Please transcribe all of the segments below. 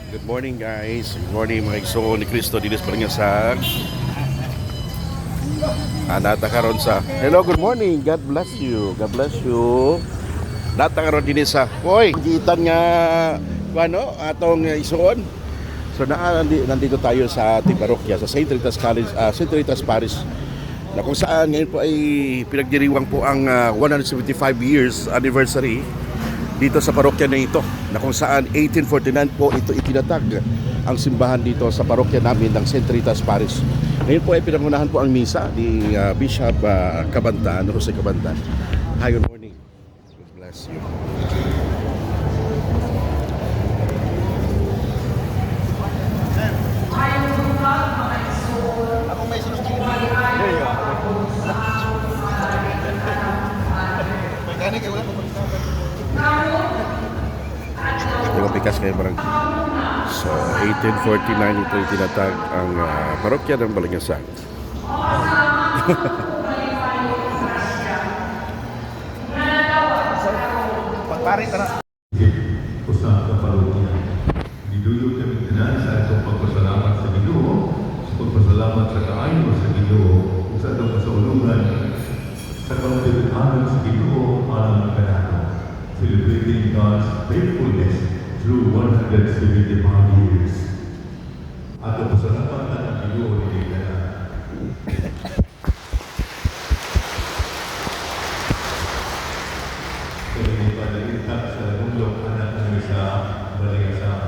Good morning guys. Good morning mga igsoon ni Cristo dinis Balangasag. Nata karon sa hello, good morning. God bless you. God bless you. Nata karon dinis sa hoy, gitan nga ano atong igsoon. So nandito tayo sa ating parokya sa St. Rita's College, St. Rita's Parish, na kung saan ngayon po ay pinagdiriwang po ang 175 years anniversary dito sa parokya na ito, na kung saan 1849 po ito itinatag ang simbahan dito sa parokya namin ng St. Rita's Parish. Ngayon po ay pinangunahan po ang misa ni Bishop Cabantan, Jose Cabantan. Hi, good morning. God bless you. Yung pikas kayo barang. So 1849 ito itinatag ang parokya ng Balangasag. Pagpari tara. Usa ka parokya. Giduyod kami tanan sa atong pagpasalamat sa Ginoo, sa pagpasalamat sa kaayo sa Ginoo, ug sa atong kasulungan sa kautihan sa Ginoo alang kanato. Celebrating God's faithfulness through 175 years. Atong pasalamat ang Ginoo ni Kana. Kami padalintak sa ulog anak ng isa Balangasag,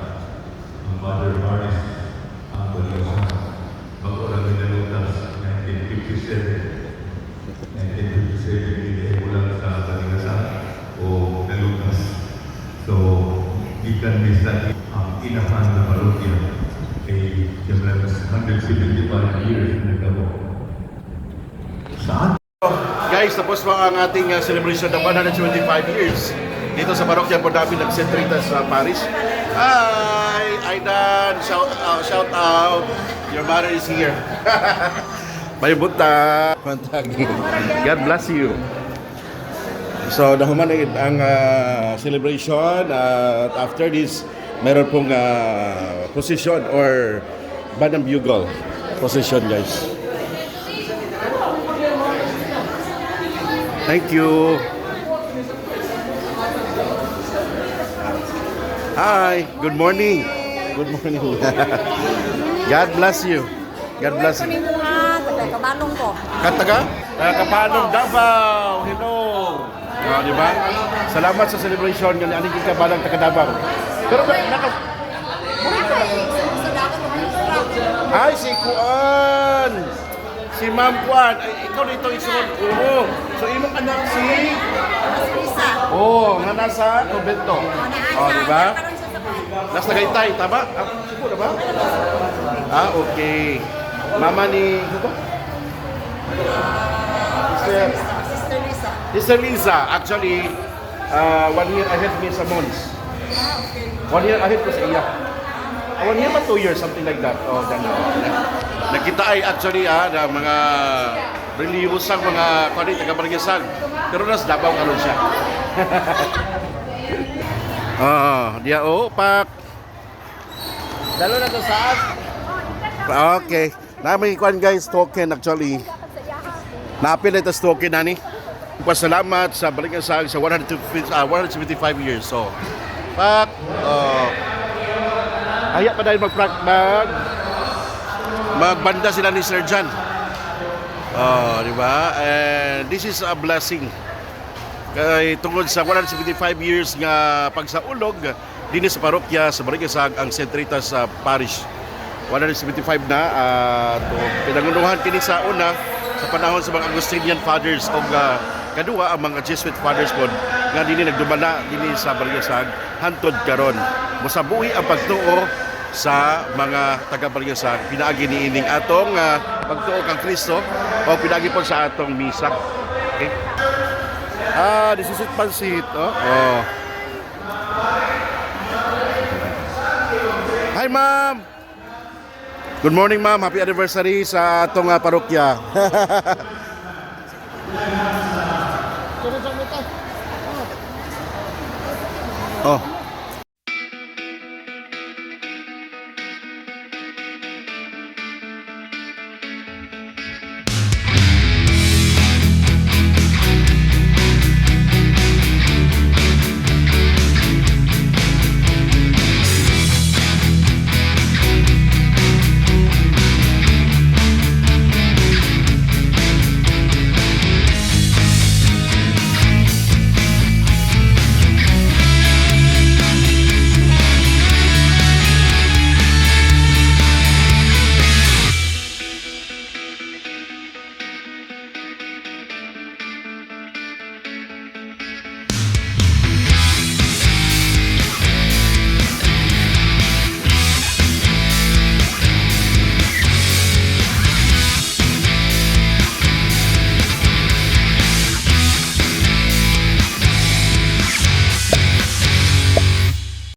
ang Mother Maris ang Balangasag. Bago lang minalutas 1957 hindi lang sa Balangasag o nalutas. So, ikan misa ang inahan na parokya kay 175 years na nagkabo. Saan? Guys, tapos po ang ating celebration ng 125 years dito sa parokya po namin ng St. Rita's Parish. Hi! Aidan! Shout out! Your mother is here. May buta! God bless you. So, nahumanagid ang celebration at after this, meron pong procession or Banang Bugle procession, guys. Thank you. Hi, good morning. Good morning. God bless you. God bless you. Kabanong ko. Kataga? Kapanong Davao. Hello. Di ba? Salamat sa celebration ng aniging kabalang taga Davao. Pero ay, si Kuan. Si Ma'am Kuan. Ay, ikaw dito isunod. Oo. So, imong anak si... Oo, nga nasa Convento. Di ba? Nasa Tagaytay, tama? Siguro ba? Okay. Mama ni... Ito ba? Sister Lisa. Actually, 1 year ahead me sa Mons. 1 year ahead ko sa iya. 1 year ba 2 years? Something like that. Oh, nakita ay actually na mga reliyosang mga kanit taga-Balangasag. Pero nas Davao karon siya. Dia pak. Dalo na to saan? Okay. May kuan guys, token actually. Napil ito token nani. Pasalamat sa Balangasag sa 175 years. So, pak aya pa dahil magbanda sila ni Sir John. Di ba? And this is a blessing. Kay tungod sa 175 years nga pagsaulog dinhi sa parokya sa Balangasag ang St. Rita's Parish. 175 na pinangunuhan kini sa una sa panahon sa mga Augustinian Fathers o kadua ang mga Jesuit Fathers po nga dinhi nagdumala dinhi sa Balangasag hantod karon. Mosabuhi ang pagtuo sa mga taga-Balangasag. Pinaagi niining atong pagtuo kang Kristo o pinaagi po sa atong misa. Okay? This is it pansit. Hi, ma'am. Good morning, ma'am. Happy anniversary sa atong parokya. Oh.